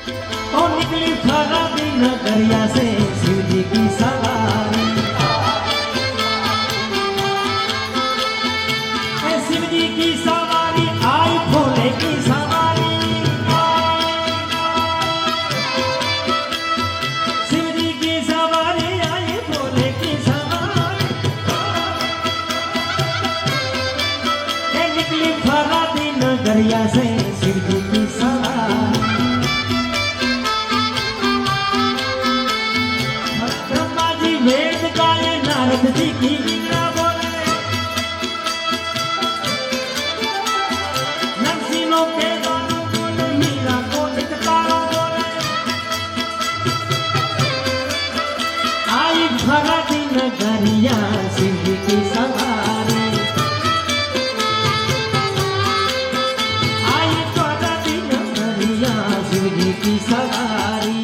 ओ निकली फरारी नगरिया से शिव जी की सवारी। शिव जी की सवारी आई भोले की सवारी। शिव जी की सवारी आई भोले की सवारी। निकली फरारी नगरिया से शिव जी की सवारी। ब्रह्मा जी वेद गाए नारद जी की वीणा बोले। नरसिंहों के गानों बोले मीरा को एक तारा बोले। आई फरारी नगरिया शिव जी की सवारी। आई फरारी नगरिया शिव जी की सवारी।